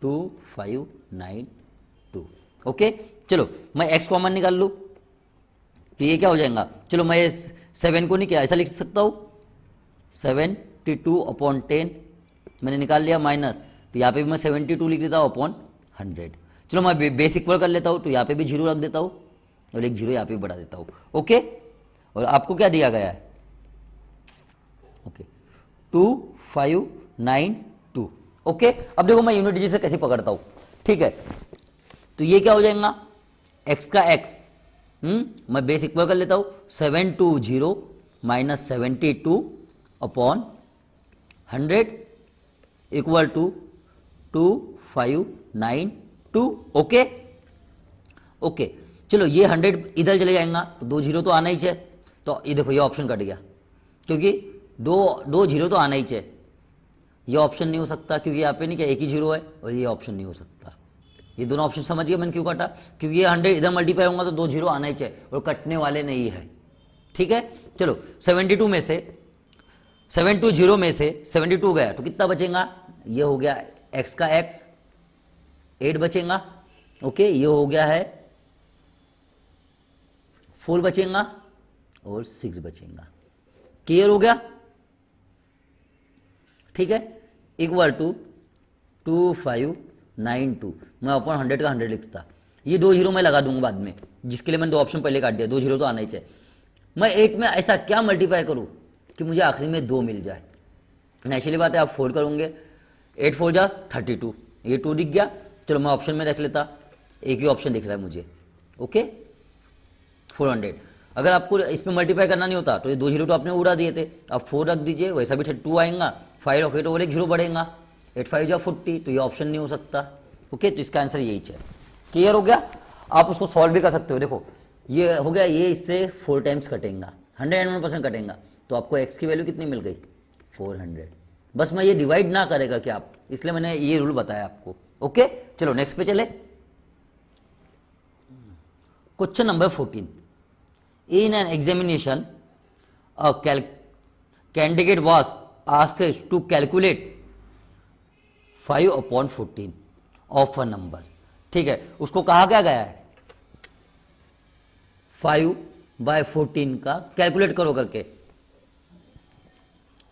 2592। ओके चलो मैं x कॉमन निकाल लूँ तो ये क्या हो जाएगा, चलो मैं 7 को नहीं किया ऐसा लिख सकता हूँ 72/10 मैंने निकाल लिया माइनस, तो यहाँ पे भी मैं 72 लिख देता हूँ अपॉन 100। चलो मैं बेस इक्वल कर लेता हूँ, तो यहाँ पे भी 0 रख देता हूँ और एक 0 यहाँ पे भी बढ़ा देता हूँ। ओके, और आपको क्या दिया गया है ओके 2592। ओके, अब देखो मैं यूनिट डिजिट से कैसे पकड़ता हूँ, ठीक है, तो ये क्या हो जाएगा x का x, मैं बेस इक्वल कर लेता हूँ 720 minus 72 upon 100 equal to 2592। Okay okay चलो ये 100 इधर चले जाएगा तो 2 0 तो आना ही चाहिए, तो ये देखो ये ऑप्शन कट गया क्योंकि दो 0 तो आना ही चाहिए, ये ऑप्शन नहीं हो सकता क्योंकि यहाँ पे नहीं क्या एक ही 0 है, और ये ऑप्शन नहीं हो सकता। ये दोनों ऑप्शन समझ गए मैंने क्यों काटा, क्योंकि ये 100 इधर मल्टीप्लाई होगा तो 2 0 आना ही चाहिए और कटने वाले नहीं है। ठीक है, चलो 72 में से 720 में से 72 गया तो कितना बचेगा, ये हो गया x का x 8 बचेगा। ओके, ये हो गया है 4 बचेगा और 6 बचेगा। क्लियर हो गया, ठीक है, इक्वल टू 2592, मैं अपॉन 100 का 100 लिखता, ये 2 0 मैं लगा दूंगा बाद में, जिसके लिए मैंने 2 ऑप्शन पहले काट दिया, 2 0 तो आना ही चाहिए। मैं 8 में ऐसा क्या मल्टीप्लाई करूं कि मुझे आखिरी में 2 मिल जाए, नेचुरली बात है आप 4 करोगे, 8 4 जा 32, ये 2 दिख गया, चलो मैं ऑप्शन में रख लेता, एक ही ऑप्शन दिख रहा है मुझे। ओके 400, अगर आपको इसमें मल्टीप्लाई करना नहीं होता तो ये 2 0 तो आपने उड़ा दिए थे, अब 4 रख दीजिए, वैसा भी 2 आएगा, 5 रखे तो और एक 0 बढ़ेगा, 8 5 जा 40, तो ये ऑप्शन नहीं हो सकता। ओके, तो इसका आंसर यही है। क्लियर हो गया, आप उसको सॉल्व भी कर सकते हो। देखो ये हो गया, ये इससे 4 टाइम्स कटेगा, 101% कटेगा, तो आपको x की वैल्यू कितनी मिल गई 400। बस मैं ये डिवाइड ना करेगा कि आप, इसलिए मैंने ये रूल बताया आपको। ओके चलो नेक्स्ट पे चले। Question number 14, in an examination a candidate was asked to calculate 5/14 of a number। ठीक है, उसको कहा क्या गया है 5/14 का कैलकुलेट करो करके,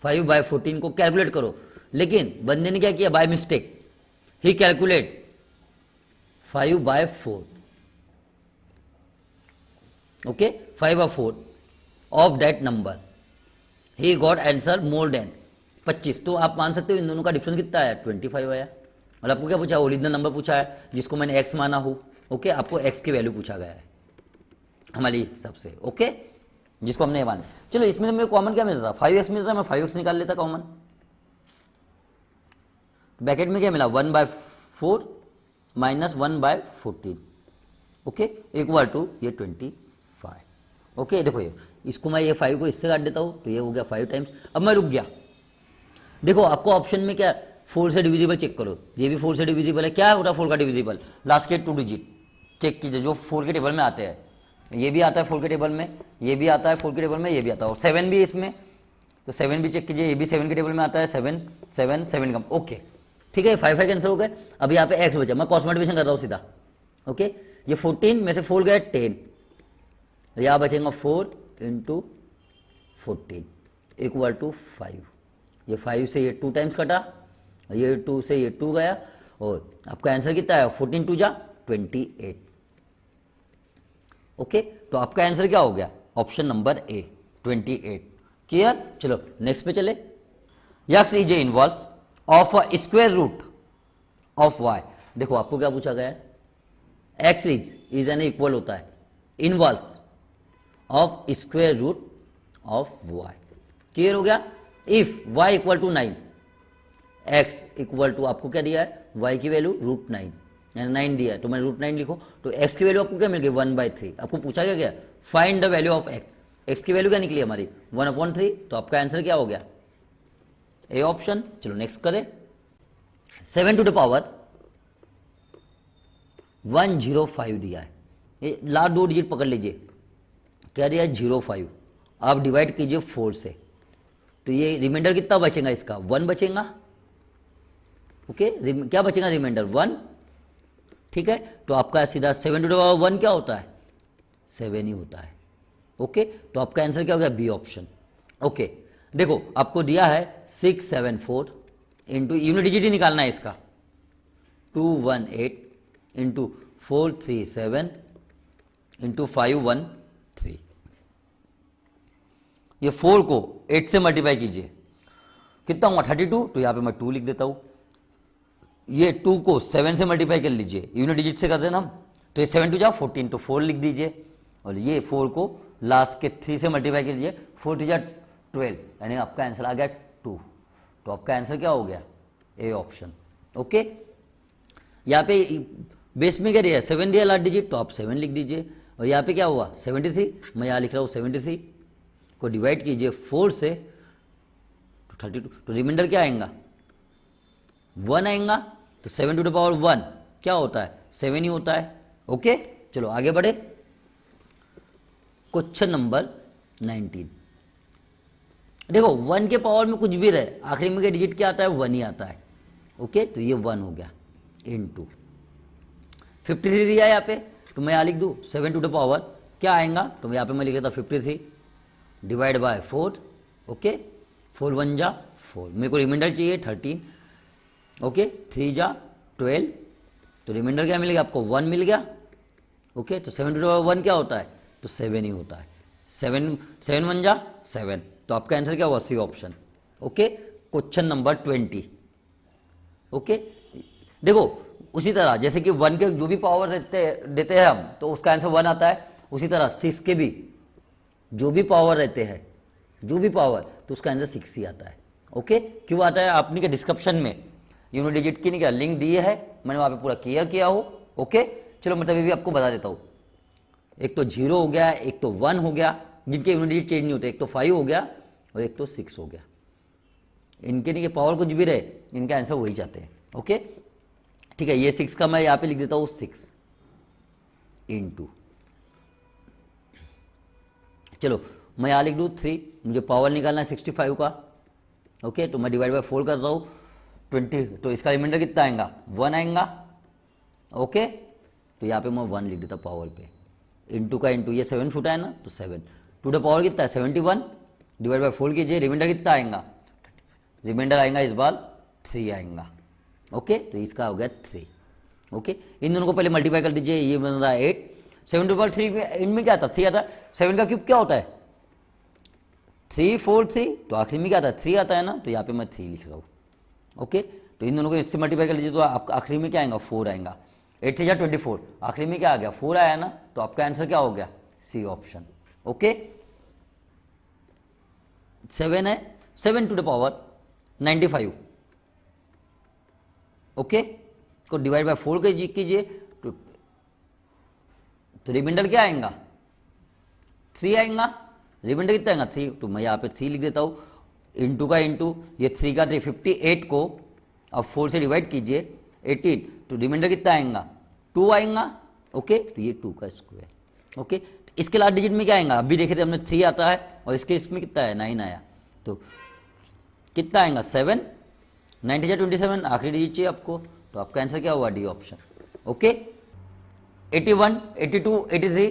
5/14 को कैलकुलेट करो, लेकिन बंदे ने क्या किया by mistake, he calculate 5/4। Okay 5/4 of that number, he got answer more than 25। तो आप मान सकते हो इन दोनों का डिफरेंस कितना आया 25 आया, और आपको क्या पूछा ओरिजिनल नंबर पूछा है जिसको मैंने x माना हूं। ओके, आपको x की वैल्यू पूछा गया है हमारी हिसाब से। ओके, जिसको हमने माना, चलो इसमें मेरे कॉमन क्या मिल रहा 5x मिल रहा है, मैं 5x निकाल लेता कॉमन, ब्रैकेट में क्या मिला 1/4 माइनस 1/14। ओके इक्वल टू ये 25। ओके देखो ये, इसको मैं ये 5 को इससे काट देता हूँ तो ये हो गया 5 टाइम्स। अब मैं रुक गया, देखो आपको ऑप्शन में क्या 4 से डिविजिबल चेक करो, ये भी 4 से डिविजिबल है, क्या होता है 4 का डिविजिबल लास्ट के 2 डिजिट चेक कीजिए जो 4 के टेबल में आते हैं, ये भी आता है 4 के टेबल में, ये भी आता है 4 के टेबल में, ये भी आता है, और 7 भी इसमें, तो 7 भी चेक कीजिए, ये भी 7 के टेबल में आता है, 7 7 7 का। ओके ठीक है, 5 कैंसिल हो गए। अब यहाँ पे x बचा, मैं कॉस्ट मल्टीप्लिकेशन कर रहा हूँ सीधा, ओके, ये 14 में से 4 गया 10, यहाँ बचेगा 4 इंटू 14 इक्वल टू 5। ये 5 से ये 2 टाइम्स कटा, ये 2 से ये 2 गया, और आपका आंसर कितना है 14 2 जा 28। ओके, तो आपका आंसर क्या हो गया ऑप्शन नंबर ए 28। क्लियर? चलो नेक्स्ट पे चले। X is a inverse of a square root of Y. देखो आपको क्या पूछा गया है, एक्स इज यानी इक्वल होता है inverse of square root of Y. Clear हो गया? If Y equal to 9, X equal to आपको क्या दिया है वाई की वैल्यू √9 यानी 9 दिया है, तो मैं √9 लिखो, तो एक्स की वैल्यू आपको क्या मिल गई 1/3। आपको पूछा क्या find the value of x, x की वैल्यू क्या निकली हमारी 1/3, तो आपका आंसर क्या हो गया ए ऑप्शन। चलो नेक्स्ट करें। 7 टू द पावर 105 दिया है, ये लास्ट 2 डिजिट पकड़ लीजिए, क्या दिया है 05, आप डिवाइड कीजिए 4 से, तो ये रिमाइंडर कितना बचेगा इसका 1 बचेगा। ओके, क्या बचेगा रिमाइंडर 1। ठीक है, तो आपका सीधा 7 टू द पावर 1 क्या होता है 7 ही होता है। ओके, तो आपका आंसर क्या हो गया बी ऑप्शन। ओके, देखो आपको दिया है 674 इंटू यूनिट डिजिट ही निकालना है इसका 218 इंटू 437 इंटू 513। ये 4 को 8 से मल्टीप्लाई कीजिए, कितना होगा 32, तो यहां पे मैं 2 लिख देता हूं। ये 2 को 7 से मल्टीप्लाई कर लीजिए, यूनिट डिजिट से करते हैं ना हम, तो ये 7 टू जा 14, तो 4 लिख दीजिए, और ये 4 को लास्ट के 3 से मल्टीप्लाई कीजिए, 4 3 जा 12, यानी आपका आंसर आ गया 2, तो आपका आंसर क्या हो गया ए ऑप्शन। ओके, यहाँ पे बेस में क्या दिया 7 दिया लास्ट डिजिट, तो आप 7 लिख दीजिए, और यहाँ पे क्या हुआ 73, मैं यहाँ लिख रहा हूँ 73 को डिवाइड कीजिए 4 से, तो 32, तो रिमाइंडर क्या आएगा 1 आएगा, तो 7 टू द पावर 1 क्या होता है 7 ही होता है। ओके, चलो आगे बढ़े। Question number 19। देखो 1 के पावर में कुछ भी रहे, आखिरी में क्या डिजिट क्या आता है 1 ही आता है। ओके, तो ये 1 हो गया इनटू 53 दिया है यहाँ पे, तो मैं यहाँ लिख दूँ 7 टू द पावर क्या आएगा, तो यहाँ पे मैं लिख लेता 53 डिवाइड बाय 4। ओके, 4 1 जा 4, मेरे को रिमाइंडर चाहिए 13। ओके, 3 जा 12, तो रिमाइंडर क्या मिल गया आपको 1 मिल गया। ओके, तो 7 टू द पावर 1 क्या होता है, तो 7 ही होता है। 7 1 जा 7, तो आपका आंसर क्या हुआ C option. Okay, question number 20। Okay, देखो उसी तरह जैसे कि 1 के जो भी पावर देते हैं हम, तो उसका आंसर 1 आता है, उसी तरह 6 के भी जो भी पावर रहते हैं, जो भी पावर, तो उसका आंसर 6 ही आता है। ओके, क्यों आता है आपने के डिस्क्रिप्शन में यूनिट डिजिट की नहीं क्या लिंक दी है, मैंने वहाँ पे पूरा क्लियर किया हो। ओके, चलो मैं तभी भी आपको बता देता हूँ, एक तो 0 हो गया, एक तो 1 हो गया, जिनके यूनिट डिजिट चेंज नहीं होते, एक तो 5 हो गया और एक तो 6 हो गया। इनके नहीं के पावर कुछ भी रहे, इनके आंसर वही चाहते हैं। ओके, ठीक है, ये 6 का मैं यहाँ पे लिख देता हूँ 6 इंटू, चलो मैं यहाँ लिख दूँ 3, मुझे पावर निकालना है 65 का। ओके, तो मैं डिवाइड बाय 4 कर रहा हूँ 20, तो इसका रिमाइंडर कितना आएगा 1 आएगा। ओके, तो यहाँ पे मैं 1 लिख देता पावर पे, इंटू का इंटू, ये 7 फुटा है ना, तो 7 टू द पावर कितना है 71 डिवाइड बाय 4 कीजिए, रिमाइंडर कितना आएगा, रिमाइंडर आएगा इस बार 3 आएगा। ओके, तो इसका हो गया 3। ओके, इन दोनों को पहले मल्टीप्लाई कर दीजिए, ये बन रहा है 8, 7 टू द पावर 3 में इनमें क्या आता 3 आता है, 7 का क्यूब क्या होता है 3 4 3, तो आखिरी में क्या आता है 3 आता है ना, तो यहाँ पे मैं 3 लिख रहा हूँ। ओके, तो इन दोनों को इससे मल्टीप्लाई कर लीजिए, तो आपका आखिरी में क्या आएगा 4 आएगा, 8 3 24, आखिरी में क्या आ गया 4 आया ना, तो आपका आंसर क्या हो गया सी ऑप्शन। ओके, 7 है, 7 टू द पावर 95। ओके, को डिवाइड बाय 4 कीजिए, तो रिमाइंडर क्या आएगा 3 आएगा, रिमाइंडर कितना आएगा 3, तो मैं यहाँ पे 3 लिख देता हूँ, इंटू का इंटू, ये 3 का 3 58 को अब 4 से डिवाइड कीजिए 18, तो रिमाइंडर कितना आएगा 2 आएगा। ओके, तो ये 2 का स्क्वायर। ओके, इसके लास्ट डिजिट में क्या आएगा, अभी देखे थे हमने 3 आता है, और इसके इसमें कितना है 9 आया, तो कितना आएगा 7, 9 27, आखिरी डिजिट चाहिए आपको, तो आपका आंसर क्या हुआ डी ऑप्शन। ओके, 81, 82, 83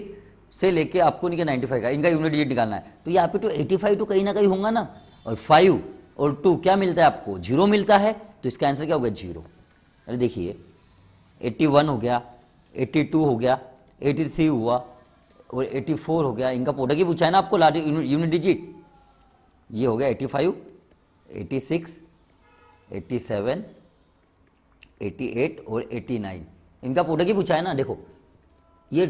से लेके आपको नहीं 95 का इनका यूनिट डिजिट निकालना है। तो यहाँ पे तो 85 तो कहीं ना कहीं होगा ना, और 5 और 2 क्या मिलता है आपको, 0 मिलता है। तो इसका आंसर क्या हो गया, 0। अरे देखिए 81 हो गया, 82 हो गया, 83 हुआ और 84 हो गया। इनका प्रोडक्ट ही पूछा है ना आपको, लार्ज यूनिट डिजिट। ये हो गया 85, 86, 87, 88 और 89। इनका प्रोडक्ट ही पूछा है ना। देखो ये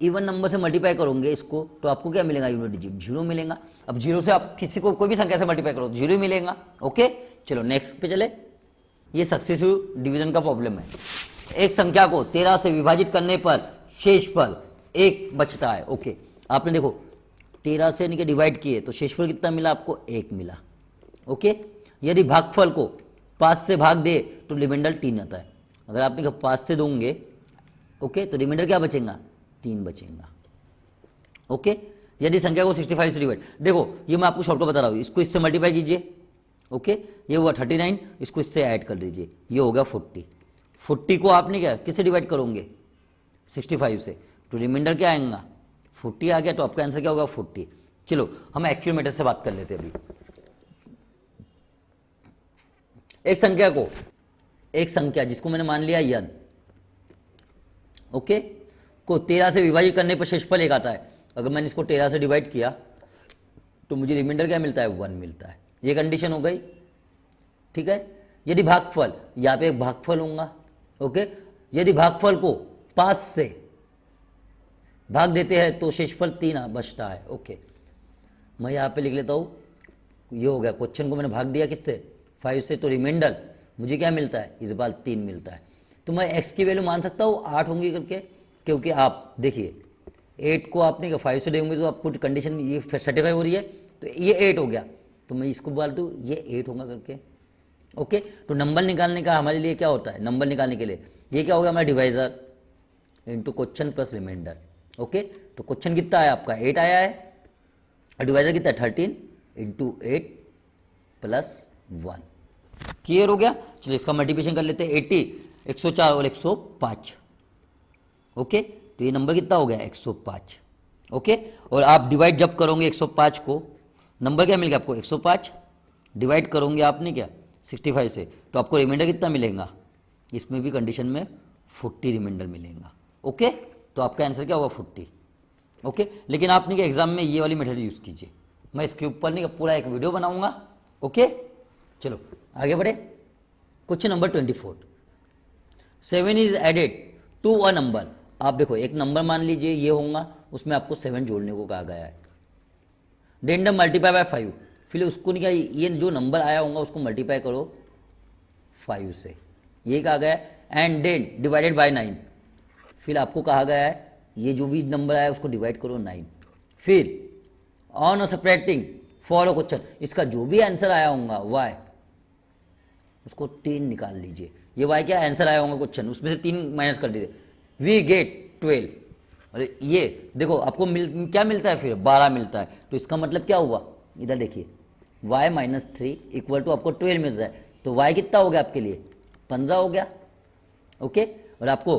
इवन नंबर से मल्टीप्लाई करोगे इसको तो आपको क्या मिलेगा, यूनिट डिजिट 0 मिलेगा। अब 0 से आप किसी को कोई भी संख्या से मल्टीप्लाई करो 0 मिलेगा। ओके चलो नेक्स्ट पे चले। ये सक्सेसिव डिवीजन का प्रॉब्लम है। एक संख्या को 13 से विभाजित करने पर शेषफल 1 बचता है। ओके आपने देखो 13 से इनके डिवाइड किए तो शेषफल कितना मिला आपको, 1 मिला। ओके यदि भागफल को 5 से भाग दे तो रिमाइंडर 3 आता है। अगर आपने 5 से दोगे ओके तो रिमाइंडर क्या बचेगा, 3 बचेगा। ओके यदि संख्या को 65 से डिवाइड, देखो ये मैं आपको शॉर्टकट बता रहा हूँ, इसको इससे मल्टीप्लाई कीजिए। ओके ये हुआ 39, इसको इससे ऐड कर दीजिए, ये हो गया 40। 40 को आपने क्या किससे डिवाइड करोगे, 65 से, तो रिमाइंडर क्या आएगा, 40 आ गया। तो आपका आंसर क्या होगा, 40। चलो हम एक्चुअल मेथड से बात कर लेते हैं अभी। एक संख्या जिसको मैंने मान लिया यन, ओके को 13 से विभाजित करने पर शेषफल 1 आता है। अगर मैंने इसको 13 से डिवाइड किया तो मुझे रिमाइंडर क्या मिलता है, 1 मिलता है। ये कंडीशन हो गई, ठीक है। यदि भागफल, यहाँ पे एक भागफल होगा। ओके यदि भागफल को 5 से भाग देते हैं तो शेषफल 3 बचता है। ओके मैं यहाँ पे लिख लेता हूँ, ये हो गया क्वेश्चन को मैंने भाग दिया किससे, 5 से, तो रिमाइंडर मुझे क्या मिलता है, इस बार 3 मिलता है। तो मैं x की वैल्यू मान सकता हूँ 8 होंगी करके, क्योंकि आप देखिए 8 को आपने 5 से देंगे तो आपको कंडीशन ये सर्टिफाई हो रही है, तो ये 8 हो गया। तो मैं इसको बोल दूँ ये 8 होगा करके। ओके तो नंबर निकालने का हमारे लिए क्या होता है, नंबर निकालने के लिए ये क्या होगा हमारा divisor into question plus remainder. Okay तो क्वेश्चन कितना आया आपका, 8 आया है, और डिवाइजर कितना है, 13 इंटू 8 प्लस 1। क्लियर हो गया। चलिए इसका मल्टीप्लिकेशन कर लेते हैं, 80, 104 और 105। ओके तो ये नंबर कितना हो गया, 105। ओके और आप डिवाइड जब करोगे 105 को, नंबर क्या मिल गया आपको, 105 डिवाइड करोगे आपने क्या 65 से, तो आपको रिमाइंडर कितना मिलेगा, इसमें भी कंडीशन में 40 रिमाइंडर मिलेगा। ओके तो आपका आंसर क्या होगा, 40। ओके लेकिन आपने क्या एग्जाम में ये वाली मेथड यूज़ कीजिए, मैं इसके ऊपर नहीं पूरा एक वीडियो बनाऊंगा। ओके चलो आगे बढ़े। Question number 24, 7 is added to a number. आप देखो एक नंबर मान लीजिए ये होगा, उसमें आपको 7 जोड़ने को कहा गया है। डेंडम मल्टीप्लाई बाय 5, फिर उसको नहीं क्या, ये जो नंबर आया होगा उसको मल्टीप्लाई करो 5 से, ये कहा गया है। एंड देन डिवाइडेड बाय 9, फिर आपको कहा गया है ये जो भी नंबर आया उसको डिवाइड करो 9। फिर on a separating for a question, इसका जो भी आंसर आया होगा वाई, उसको 3 निकाल लीजिए। ये वाई क्या आंसर आया होगा क्वेश्चन, उसमें से 3 माइनस कर दीजिए, वी गेट 12। अरे ये देखो आपको क्या मिलता है, फिर 12 मिलता है। तो इसका मतलब क्या हुआ, इधर देखिए y माइनस 3 इक्वल टू आपको 12 मिल रहा है। तो y कितना हो गया आपके लिए, 15 हो गया। ओके और आपको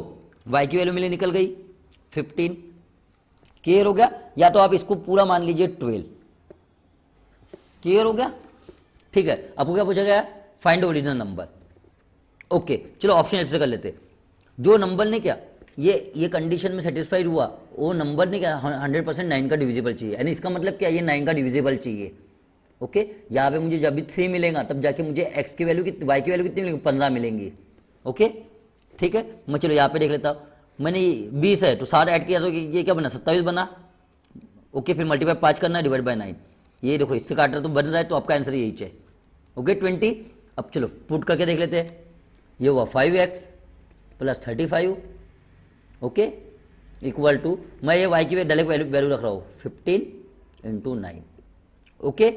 y की वैल्यू मिली निकल गई 15। क्लियर हो गया। या तो आप इसको पूरा मान लीजिए 12। क्लियर हो गया, ठीक है। आपको क्या पूछा गया, फाइंड ओरिजिनल नंबर। ओके चलो ऑप्शन एफ से कर लेते। जो नंबर ने क्या ये कंडीशन में सेटिस्फाइड हुआ, वो नंबर ने क्या 100% 9 का डिविजिबल चाहिए, यानी इसका मतलब क्या ये 9 का डिविजिबल चाहिए। ओके यहाँ पे मुझे जब भी 3 मिलेगा तब जाके मुझे x की वैल्यू कितनी, y की वैल्यू कितनी मिलेगी, 15 मिलेंगी। ओके ठीक है मैं चलो यहाँ पे देख लेता हूँ। मैंने 20 है तो 7 ऐड किया तो ये क्या बना, 27 बना। ओके फिर मल्टीप्लाई 5 करना है, डिवाइड बाय 9, ये देखो इससे काट रहा तो बन रहा है, तो आपका आंसर यही है। ओके 20। अब चलो पुट करके देख लेते हैं, ये हुआ 5x plus 35। Okay equal to, मैं ये y की डायरेक्ट वैल्यू रख रहा हूँ 15 इंटू 9। ओके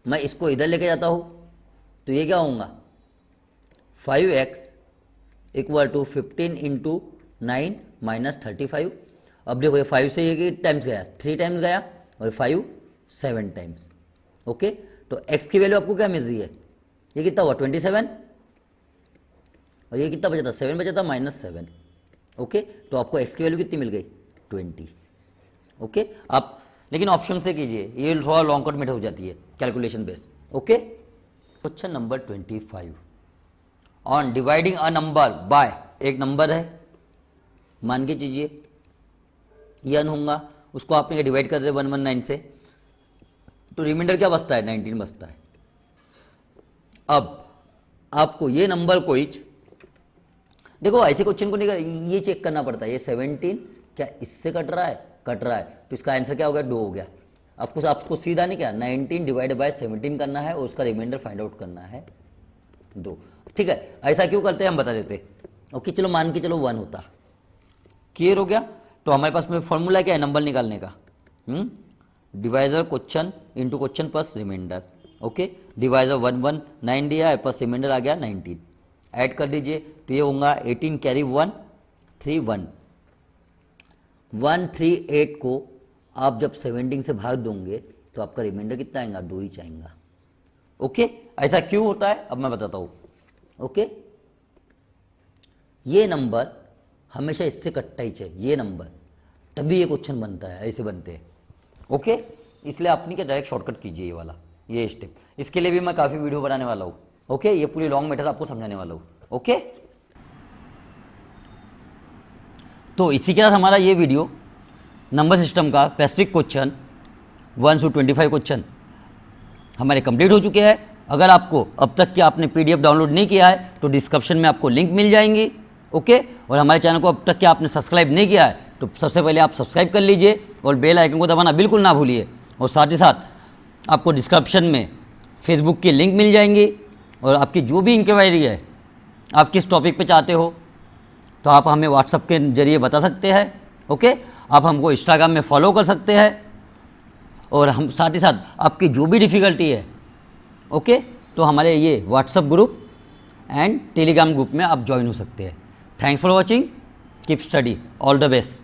मैं इसको इधर लेके जाता हूँ तो ये क्या होगा 5x equal to 15 into 9 minus 35। अब देखो ये 5 से ये टाइम्स गया, 3 टाइम्स गया, और 5 7 टाइम्स। ओके तो x की वैल्यू आपको क्या मिल रही है, ये कितना हुआ 27, और ये कितना बचा था 7 बचा था, -7। ओके, तो आपको x की वैल्यू कितनी मिल गई 20। ओके, आप लेकिन ऑप्शन से कीजिए, ये थोड़ा लॉन्ग कट में हो जाती है calculation base. Okay, question number 25 on dividing a number by, एक नंबर है मान के चीजिए ये n होगा, उसको आपने डिवाइड कर दिया 119 से, तो रिमाइंडर क्या बचता है 19 बचता है। अब आपको ये नंबर को देखो ऐसे क्वेश्चन को नहीं ये चेक करना पड़ता है, ये 17 क्या इससे कट रहा है, कट रहा है, तो इसका आंसर क्या हो गया 2 हो गया। आपको सीधा नहीं क्या 19 डिवाइड बाय 17 करना है और उसका रिमाइंडर फाइंड आउट करना है 2। ठीक है, ऐसा क्यों करते हैं हम बता देते। ओके, चलो मान के चलो 1 होता, क्लियर हो गया। तो हमारे पास में फॉर्मूला क्या है नंबर निकालने का, divisor question into question plus remainder. Okay, divisor 119 दिया है प्लस रिमाइंडर आ गया 19, ऐड कर दीजिए तो ये होगा 18 कैरी 1 3 1 138 को आप जब 17 से भाग दोगे तो आपका रिमाइंडर कितना आएगा 2 ही आएगा। ओके, ऐसा क्यों होता है अब मैं बताता हूं। ओके, ये नंबर हमेशा इससे कटता ही चाहिए, ये नंबर, तभी ये क्वेश्चन बनता है, ऐसे बनते हैं। ओके, इसलिए अपनी क्या डायरेक्ट शॉर्टकट कीजिए ये वाला, ये स्टेप। इसके लिए भी मैं काफ़ी वीडियो बनाने वाला हूँ। ओके, ये पूरी लॉन्ग मेथड आपको समझाने वाला हूँ। ओके, तो इसी के साथ हमारा ये वीडियो नंबर सिस्टम का पैस्ट्रिक क्वेश्चन 1 से 25 क्वेश्चन हमारे कंप्लीट हो चुके हैं। अगर आपको अब तक कि आपने PDF डाउनलोड नहीं किया है तो डिस्क्रिप्शन में आपको लिंक मिल जाएंगी। ओके, और हमारे चैनल को अब तक कि आपने सब्सक्राइब नहीं किया है तो सबसे पहले आप सब्सक्राइब कर लीजिए और बेल आइकन को दबाना बिल्कुल ना भूलिए। और साथ ही साथ आपको डिस्क्रिप्शन में फेसबुक की लिंक मिल जाएंगी और आपकी जो भी इंक्वायरी है, आप किस टॉपिक पे चाहते हो तो आप हमें व्हाट्सएप के जरिए बता सकते हैं। ओके, आप हमको इंस्टाग्राम में फॉलो कर सकते हैं और हम साथ ही साथ आपकी जो भी डिफ़िकल्टी है, ओके, तो हमारे ये WhatsApp group and Telegram group में आप ज्वाइन हो सकते हैं। Thanks for watching, keep study, all the best.